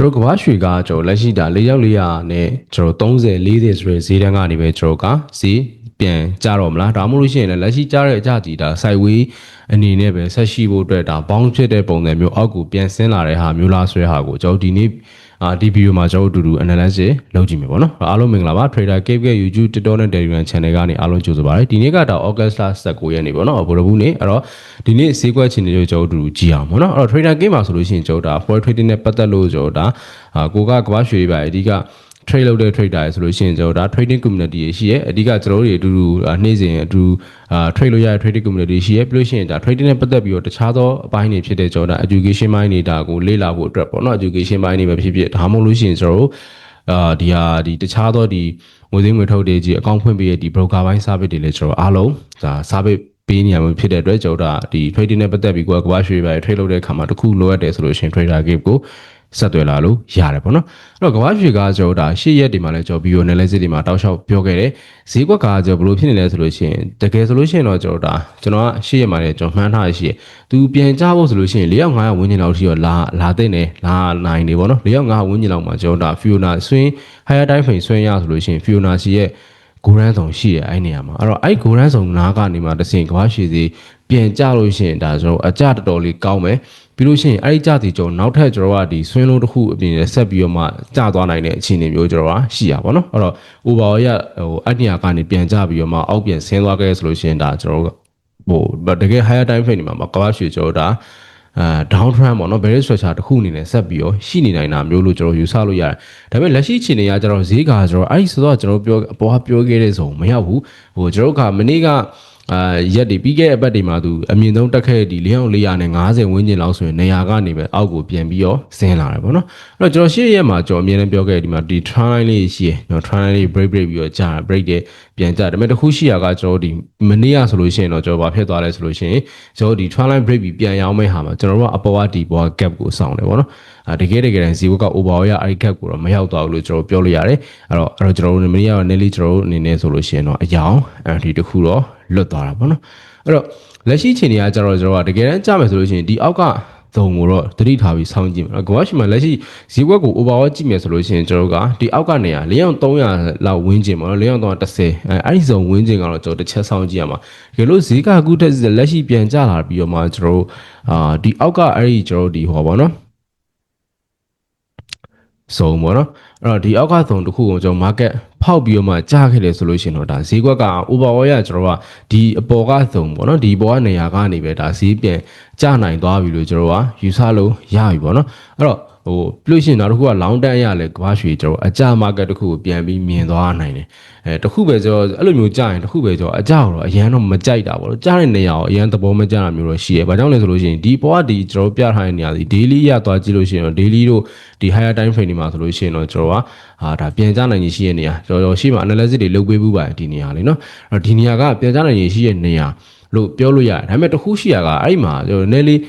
တို့ကဘာရွှေကကျွန်တော်လက်ရှိဒါ၄ရောက်400နဲ့ကျွန်တော်30 40ဆိုတဲ့ဈေးတန်းကနေပဲကျွန်တော်ကဈေးပြန်ကြတော့မလားဒါမှမဟုတ်လို့ရှိရင်လည်းလက်ရှိကြားတဲ့အကြကြီးဒါ sideways အနေနဲ့ပဲဆက်ရှိဖို့အတွက်ဒါ bounce ဖြစ်တဲ့ပုံစံမျိုးအောက်ကိုပြန်ဆင်းလာတဲ့ဟာမျိုးလားဆိုတဲ့ဟာကိုကျွန်တော်ဒီနေ့ဒီဗီဒီယိုမှာကျွန်တော်တို့အတူတူ analysis လုပ်ကြည့်မယ်ပေါ့နော်အားလုံးမင်္ဂလာပါ Trader Cape ရဲ့ YouTube TikTok နဲ့ Telegram Channel ကနေအားလုံးကြိုဆိုပါရစေဒီနေ့ကတော့ August 19ရက်နေ့ပေါ့နော်ဗုဒ္ဓဘူးနေ့အဲ့တော့ဒီနေ့ဈေးကွက်ချင်းတွေကျွန်တော်တို့အတူတူကြည့်အောင်ပေါ့နော်အဲ့တော့ Trader Cape မှာဆိုလို့ရှိရင်ကျွန်တော်ဒါ forex trading နဲ့ပတ်သက်လို့ကျွန်တော်ဒါကိုကကဘာရွှေပါအဓိကtrade လုပ်တဲ့ trader ဆိုလို့ရှိရင်ကျွန်တော်ဒါ trading community ရှိရဲအဓိကကျွန်တော်တို့တွေအတူတူနေ့စဉ်အတူ trade လုပ်ရတဲ့ trading community ရှိရဲပြီးလို့ရှိရင်ဒါ trading နဲ့ပတ်သက်ပြီးတော့တခြားသောအပိုင်းတွေဖြစ်တဲ့ကျွန်တော်ဒါ education ပိုင်းတွေဒါကိုလေ့လာဖို့အတွက်ပေါ့နော် education ပိုင်းတွေပဲဖြစ်ဖြစ်ဒါမှမဟုတ်လို့ရှိရင်ကျွန်တော်တို့ဒီတခြားသောဒီငွေစည်းငွေထုတ်တွေကြီးအကောင့်ဖွင့်ပေးတဲ့ဒီ broker ပိုင်း service တွေလည်းကျွန်တော်အားလုံးဒါ serviceပေးနေရမှာဖြစ်တဲ့အတွက်ကျွန်တော်ဒါဒီ trading နဲ့ပတ်သက်ပြီးကိုကဘာရွှေပဲ trade လုပ်တဲ့အခါမှာတခုလိုအပ်တယ်ဆိုလို့ရှိရင် trader game ကိုဆက်သွယ်လာလို့ရတယ်ပေါ့နော်အဲ့တော့ကဘာရွှေကကျွန်တော်ဒါရှေ့ရက်တွေမှာလည်းကျွန်တော် video analysis တွေမှာတောက်လျှောက်ပြောခဲ့တယ်ဈေးကွက်ကကျွန်တော်ဘယ်လိုဖြစ်နေလဲဆိုလို့ရှိရင်တကယ်ဆိုလို့ရှိရင်တော့ကျွန်တော်ကရှေ့ရက်မှာလည်းကျွန်တော်မှန်းထားရရှိတယ်သူပြန်ကြဖို့ဆိုလို့ရှိရင်4ရောက်5ရောက်ဝန်းကျင်လောက်ထိတော့လာတဲ့နေလာနိုင်နေပေါ့နော်4ရောက်5ဝန်းကျင်လောက်မှာကျွန်တော်ဒါ Fiona ဆွင်း higher time frame ဆွင်းရဆိုလို့ရှိရင် Fiona ရှိရဲ့ဂိုရန်ဆောင်ရှိရဲ့အဲ့နေရာမှာအဲ့တော့အဲ့ဂိုရန်ဆောင်နားကနေမှတစ်ဆင့်ကဘာရွှေစီပြန်ကြလို့ရှိရင်ဒါကျွန်တော်အကြတော်တော်လေးကောင်းမယ်ပြီးလို့ရှိရင်အဲ့ဒီကြစီကျွန်တော်နောက်ထပ်ကျွန်တော်ကဒီဆွင်းလုံးတစ်ခုအပြင်ဆက်ပြီးတော့မှကျသွားနိုင်တဲ့အခြေအနေမျိုးကျွန်တော်ကရှိရပါတော့အဲ့တော့ overall ရအဲ့နေရာကနေပြန်ကြပြီးတော့မှအောက်ပြန်ဆင်းသွားခဲ့ဆိုလို့ရှိရင်ဒါကျွန်တော်တကယ် higher time frame တွေမှာကဘာရွှေကျွန်တော်ဒါdown trend ပေါ့နော် bearish structure တစ်ခုအနေနဲ့ဆက်ပြီးတော့ရှိနေနိုင်တာမျိုးလို့ကျွန်တော်ယူဆလို့ရတယ်ဒါပေမဲ့လက်ရှိအခြေအနေကကျွန်တော်ဈေးကကျွန်တော်အဲ့ဒီဆိုတော့ကျွန်တော်ပြောအပေါ်ကပြောခဲ့တဲ့ဇုံမရောက်ဘူးကျွန်တော်ကမနေ့ကရက်တွေပြီးခဲ့တဲ့အပတ်တွေမှာသူအမြင့်ဆုံးတက်ခဲ့ဒီ4450ဝန်းကျင်လောက်ဆိုရင်နေရာကနေပဲအောက်ကိုပြန်ပြီးတော့ဆင်းလာတယ်ပေါ့နော်အဲ့တော့ကျွန်တော်ရှေ့ရက်မှာကျွန်တော်အမြဲတမ်းပြောခဲ့ဒီမှာဒီ trend line လေးရှိရယ်ကျွန်တော် trend line လေး break ပြီးတော့ကြာ break တယ်ပြန်ကြာဒါပေမဲ့တစ်ခုရှိရကကျွန်တော်ဒီမနေ့ကဆိုလို့ရှိရင်တော့ကျွန်တော်ဘာဖြစ်သွားလဲဆိုလို့ရှိရင်ကျွန်တော်ဒီ trend line break ပြီးပြန်ရောက်မဲ့ဟာမှာကျွန်တော်တို့ကအပေါ်ကဒီပေါ်က gap ကိုစောင့်တယ်ပေါ့နော်တကယ်တမ်းဈေးကွက်က over ရအဲ့ gap ကိုတော့မရောက်သွားဘူးလို့ကျွန်တော်ပြောလို့ရတယ်အဲ့တော့ကျွန်တော်တို့မနေ့က nearly ကျွန်တော်တို့အနေနဲ့ဆိုလို့ရှိရင်တော့အယောင်ဒီတစ်ခုတော့လွတ်သွားတာပေါ့နော်အဲ့တော့လက်ရှိချိန်တွေကကျတော့ကျွန်တော်ကတကယ်တမ်းကြားမယ်ဆိုလို့ရှိရင်ဒီအောက်ကသုံးကိုတော့သတိထားပြီးစောင့်ကြည့်မယ်။ကိုကရှိမှလက်ရှိဈေးကွက်ကို overall ကြည့်မယ်ဆိုလို့ရှိရင်ကျွန်တော်ကဒီအောက်ကနေ4300လောက်ဝန်းကျင်ပေါ့နော်4310အဲ့ဒီဇုံဝန်းကျင်ကတော့ကျွန်တော်တစ်ချက်စောင့်ကြည့်ရမှာ။တကယ်လို့ဈေးကအခုတက်လက်ရှိပြန်ကျလာပြီးတော့မှကျွန်တော်ဒီအောက်ကအဲ့ဒီကျွန်တော်ဒီဟောပေါ့နော်စုံပေါ့နော်အဲ့တော့ဒီအောက်ကစုံတစ်ခုကိုကျွန်တော် market ဖောက်ပြီးတော့မှကြားခဲ့တယ်ဆိုလို့ရှိရင်တော့ဒါဈေးကွက်က overall ရကျွန်တော်ကဒီအပေါ်ကစုံပေါ့နော်ဒီပေါ်ကနေရာကနေပဲဒါဈေးပြန်ကျနိုင်သွားပြီလို့ကျွန်တော်ကယူဆလို့ရပြီပေါ့နော်အဲ့တော့ပြလို့ရှိရင်နောက်တစ်ခုက long term ရလဲကဘာရွှေကျွန်တော်အကြ market တစ်ခုကိုပြန်ပြီးမြင်သွားနိုင်တယ်တခုပဲကျွန်တော်အဲ့လိုမျိုးကြားရင်တခုပဲကျွန်တော်အကြတော့အရန်တော့မကြိုက်တာပေါ့လို့ကြားတဲ့နေရာကိုအရန်သဘောမကျတာမျိုးတော့ရှိရဲဘာကြောင့်လဲဆိုလို့ရှိရင်ဒီပေါ်ကဒီကျွန်တော်ပြထားတဲ့နေရာဒီ daily ရသွားကြည့်လို့ရှိရင်တော့ daily တို့ဒီ higher time frame တွေမှာဆိုလို့ရှိရင်တော့ကျွန်တော်ကဒါပြန်ကြနိုင်ရှိရဲ့နေရာကျွန်တော်ရှိမှ analysis တွေလုပ်ပေးဘူးပါဒီနေရာလေးเนาะအဲ့တော့ဒီနေရာကပြန်ကြနိုင်ရှိရဲ့နေရာလို့ပြောလို့ရတယ်ဒါပေမဲ့တခုရှိရကအဲ့ဒီမှာကျွန်တော်နည်းလေး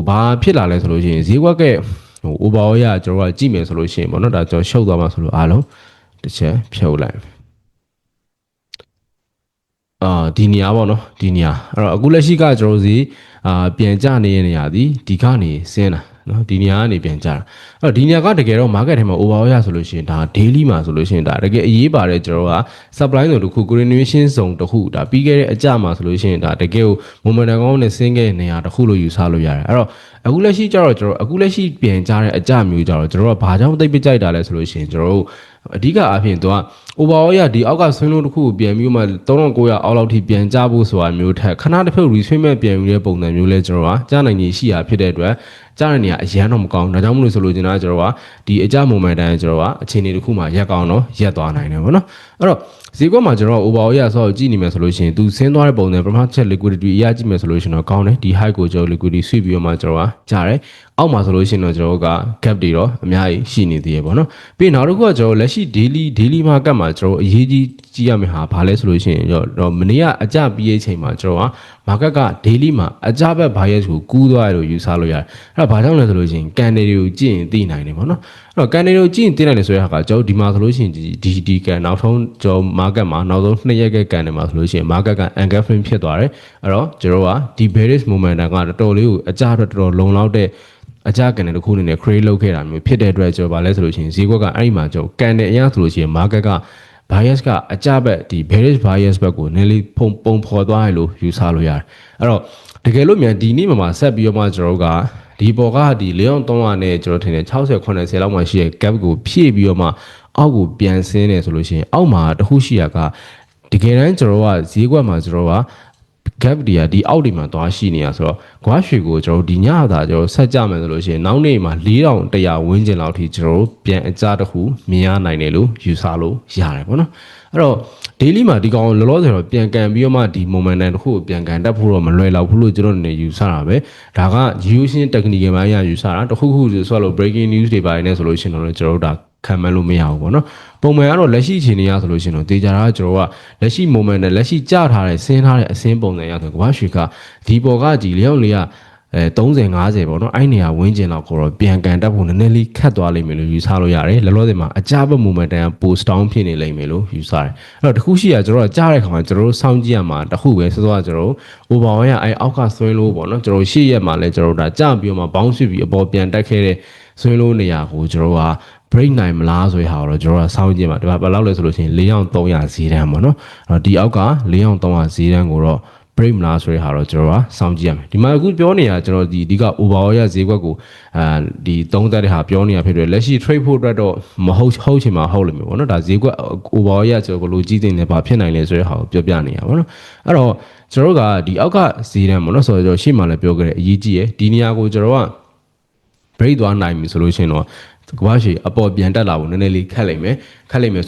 ဘာဖြစ်လာလဲဆိုလို့ရှိရင်ဈေးကွက်ကoverall ရကျွန်တော်ကကြည့်မယ်ဆိုလို့ရှိရင်ပေါ့နော်ဒါကျွန်တော်ရှုပ်သွားမှာဆိုလို့အားလုံးတစ်ချက်ဖြုတ်လိုက်ဒီနေရာပေါ့နော်ဒီနေရာအဲ့တော့အခုလက်ရှိကကျွန်တော်စီပြန်ကြနေတဲ့နေရာဒီကနေဆင်းတာနော်ဒီနေရာကနေပြန်ကြတာအဲ့တော့ဒီနေရာကတကယ်တော့ market ထဲမှာ overall ရဆိုလို့ရှိရင်ဒါ daily မှာဆိုလို့ရှိရင်ဒါတကယ်အရေးပါတယ်ကျွန်တော်က supply zone တစ်ခု continuation zone တစ်ခုဒါပြီးခဲ့တဲ့အကြမှာဆိုလို့ရှိရင်ဒါတကယ်ကို momentum ကောင်းနဲ့ဆင်းခဲ့တဲ့နေရာတစ်ခုလို့ယူဆလို့ရတယ်အဲ့တော့အခုလက်ရှိကျတော့ကျွန်တော်အခုလက်ရှိပြန်ကြတဲ့အကြမျိုးကြတော့ကျွန်တော်ကဘာကြောင့်သိပ်ပကြိုက်တာလဲဆိုလို့ရှိရင်ကျွန်တော်တို့အဓိကအဖြစ်သူက overall ရဒီအောက်ကဆွင်းလုံးတစ်ခုကိုပြန်ပြီးမှ3900အောက်လောက်ထိပြန်ကြဖို့ဆိုတာမျိုးထက်ခဏတစ်ဖက် retracement ပြန်ယူတဲ့ပုံစံမျိုးလဲကျွန်တော်ကကြားနိုင်နေရှိရဖြစ်တဲ့အတွက်ကြားတဲ့နေရာအရန်တော့မကောင်းဒါကြောင့်မလို့ဆိုလို့ကျွန်တော်ကဒီအကြ moment တိုင်းကျွန်တော်ကအခြေအနေတစ်ခုမှာရက်ကောင်းတော့ရက်သွားနိုင်တယ်ဗောနော်အဲ့တော့ဈေးကွက်မှာကျွန်တော် overall ရဆိုတော့ကြည့်နေမယ်ဆိုလို့ရှိရင်သူဆင်းသွားတဲ့ပုံစံပထမချက် liquidity အရကြည့်မယ်ဆိုလို့ရှိရင်တော့ကောင်းတယ်ဒီ high ကိုကျွန်တော် liquidity ဆွေးပြီးတော့မှကျွန်တော်ကကြားတယ်အောက်မှာဆိုလို့ရှိရင်တော့ကျွန်တော်က gap တွေတော့အများကြီးရှိနေသေးရပေါ့နော်ပြီးနောက်တစ်ခုကကျွန်တော်လက်ရှိ daily market မှာကျွန်တော်အရေးကြီးကြည့်ရမယ့်ဟာဘာလဲဆိုလို့ရှိရင်တော့မနေ့ကအကြပြီးရဲ့ချိန်မှာကျွန်တော်က market က daily မှာအကြဘက် bias ကိုကူးသွားရလို့ယူဆလို့ရတယ်အဲ့ဒါဘာကြောင့်လဲဆိုလို့ရှိရင် candle တွေကိုကြည့်ရင်သိနိုင်တယ်ပေါ့နော်အဲ့တော့ candle တွေကိုကြည့်ရင်သိနိုင်တယ်ဆိုတဲ့ဟာကကျွန်တော်ဒီမှာဆိုလို့ရှိရင်ဒီ can နောက်ဆုံးကျွန်တော် market မှာနောက်ဆုံး2ရက်က can မှာဆိုလို့ရှိရင် market က engulfing ဖြစ်သွားတယ်အဲ့တော့ကျွန်တော်ကဒီ bearish momentum ကတော်တော်လေးကိုအကြအတွက်တော်တော်လုံလောက်တဲ့ အကြကနေတခုအနေနဲ့ create လုပ်ခဲ့တာမျိုးဖြစ်တဲ့အတွက်ကျွန်တော်ဗာလဲဆိုလို့ရှိရင်ဈေးကွက်ကအဲ့ဒီမှာကျွန်တော်ကန်တဲ့အရာဆိုလို့ရှိရင် market က bias ကအကြဘက်ဒီ bearish bias ဘက်ကိုနည်းလေးပုံဖော်သွားရလို့ယူဆလို့ရတယ်အဲ့တော့တကယ်လို့မြန်ဒီနေ့မှာဆက်ပြီးတော့မှကျွန်တော်ကဒီပေါ်ကဒီ4300နဲ့ကျွန်တော်ထင်တယ်60 80လောက်မှရှိတဲ့ gap ကိုဖြည့်ပြီးတော့မှအောက်ကိုပြန်ဆင်းနေဆိုလို့ရှိရင်အောက်မှာတခုရှိရကတကယ်တမ်းကျွန်တော်ကဈေးကွက်မှာကျွန်တော်က gap တွေကဒီအောက်တွေမှာသွားရှိနေရဆိုတော့ဂွားရွှေကိုကျွန်တော်ဒီညတာကျွန်တော်ဆက်ကြမယ်ဆိုလို့ရှိရင်နောက်နေ့မှာ4100ဝန်းကျင်လောက်ထိကျွန်တော်ပြန်အကြတစ်ခုမြင်ရနိုင်တယ်လို့ယူဆလို့ရတယ်ပေါ့နော်အဲ့တော့ daily မှာဒီကောင်လောလောဆယ်တော့ပြန်ကန်ပြီးတော့မှဒီ momentum တစ်ခုကိုပြန်ကန်တက်ဖို့တော့မလွယ်တော့ဘူးလို့ကျွန်တော်နေယူဆတာပဲဒါက using technical ပိုင်းရယူဆတာတခုခုဆိုလို့ breaking news တွေပိုင်းနဲ့ဆိုလို့ရှိရင်တော့ကျွန်တော်တို့ဒါခံမှန်းလို့မရဘူးပေါ့နော်ပုံမှန်ကတော့လက်ရှိအခြေအနေရဆိုလို့ရှိရင်တော့တေချာတာကျွန်တော်ကလက်ရှိ moment နဲ့လက်ရှိကြထားတဲ့ဆင်းထားတဲ့အစင်းပုံစံရဆိုကမ္ဘာရွှေကဒီပေါ်ကဒီလျောက်လေးက30 50ပေါ့နော်အဲ့နေရာဝင်းကျင်လောက်ကိုတော့ပြန်ကန်တက်ဖို့နည်းနည်းလေးခတ်သွားလိမ့်မယ်လို့ယူဆလို့ရတယ်လောလောဆယ်မှာအကြဘက် moment တန် post down ဖြစ်နေလိမ့်မယ်လို့ယူဆတယ်အဲ့တော့တခုရှိရကျွန်တော်ကကြားတဲ့ခါမှာကျွန်တော်တို့စောင့်ကြည့်ရမှာတခုပဲစောစောကကျွန်တော်တို့ over 1ရအဲ့အောက်ကဆွဲလို့ပေါ့နော်ကျွန်တော်ရှေ့ရက်မှာလဲကျွန်တော်တို့ဒါကြပြီးတော့မှ bounce ပြီးအပေါ်ပြန်တက်ခဲ့တဲ့ဆွဲလို့နေရာကိုကျွန်တော်က break နိုင်မလားဆိုရဟာတော့ကျွန်တော်ကစောင့်ကြည့်မှာဒီမှာဘယ်လောက်လဲဆိုလို့ရှိရင်4300ဈေးတန်းပေါ့နော်အဲ့တော့ဒီအောက်က4300ဈေးတန်းကိုတော့ break မလားဆိုရဟာတော့ကျွန်တော်ကစောင့်ကြည့်ရမယ်ဒီမှာအခုပြောနေတာကျွန်တော်ဒီက overall ရဈေးကွက်ကိုဒီသုံးသက်တဲ့ဟာပြောနေတာဖြစ်တယ်လက်ရှိ trade ဖို့အတွက်တော့မဟုတ်ချင်မှာဟုတ်လိမ့်မယ်ပေါ့နော်ဒါဈေးကွက် overall ရကျွန်တော်ဘယ်လိုကြီးတင်နေပါဖြစ်နိုင်လဲဆိုရဟာကိုပြောပြနေရပါတော့အဲ့တော့ကျွန်တော်ကဒီအောက်ကဈေးတန်းပေါ့နော်ဆိုတော့ရှေ့မှာလည်းပြောခဲ့တဲ့အရေးကြီးရယ်ဒီနေရာကိုကျွန်တော်က break သွားနိုင်ပြီဆိုလို့ရှိရင်တော့ကဘာရှိအပေါ်ပြန်တက်လာဖို့နည်းနည်းလေးခက်လိမ့်မယ်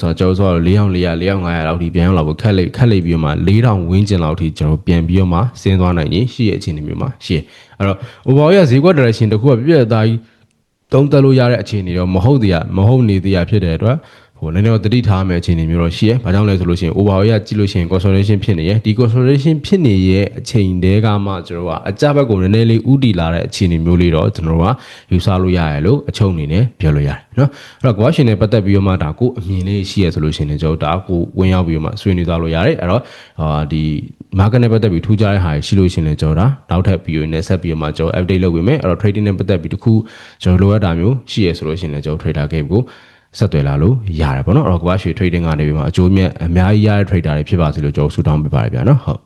ဆိုတော့ကျွန်တော်ဆိုတော့4400 4500လောက်ထိပြန်ရောက်လာဖို့ခက်လိမ့်ပြီးတော့မှ4000ဝန်းကျင်လောက်ထိကျွန်တော်ပြန်ပြီးတော့မှဆင်းသွားနိုင်ရင်ရှိရဲ့အခြေအနေမျိုးမှာရှိရဲ့အဲ့တော့ overall ရဈေးကွက် direction တခုကပြည့်ပြည့်သားကြီးသုံးသက်လို့ရတဲ့အခြေအနေတော့မဟုတ်နေသေးရဖြစ်တဲ့အတွက်ဟိုနည်းနည်းတော့တတိထားမယ်အခြေအနေမျိုးတော့ရှိရဲ။ဘာကြောင့်လဲဆိုလို့ရှိရင် overall ရကြည့်လို့ရှိရင် consolidation ဖြစ်နေရဲ။ဒီ consolidation ဖြစ်နေရဲ့အချိန်တည်းကမှကျွန်တော်ကအကြဘက်ကိုနည်းနည်းလေးဥတီလာတဲ့အခြေအနေမျိုးလေးတော့ကျွန်တော်ကယူဆလို့ရရလို့အချုပ်အနေနဲ့ပြောလို့ရတယ်နော်။အဲ့တော့ question နဲ့ပတ်သက်ပြီးတော့မှဒါကိုအမြင်လေးရှိရဲဆိုလို့ရှိရင်ကျွန်တော်ဒါကိုဝင်ရောက်ပြီးတော့မှဆွေးနွေးသွားလို့ရတယ်။အဲ့တော့ဒီ market နဲ့ပတ်သက်ပြီးထူးခြားတဲ့ဟာရှိလို့ရှိရင်ကျွန်တော်ဒါနောက်ထပ် video နဲ့ဆက်ပြီးတော့မှကျွန်တော် update လုပ်ပေးမယ်။အဲ့တော့ trading နဲ့ပတ်သက်ပြီးတခုကျွန်တော်လိုအပ်တာမျိုးရှိရဲဆိုလို့ရှိရင်ကျွန်တော် trader game ကိုဆက်သွယ်လာလို့ရတယ်ပေါ့နော်အဲ့တော့ကမ္ဘာ့ရွှေ trading ကနေပြီးမှအကျိုးမြတ်အများကြီးရတဲ့ trader တွေဖြစ်ပါစေလို့ကျွန်တော်ဆုတောင်းပေးပါတယ်ဗျာနော်ဟုတ်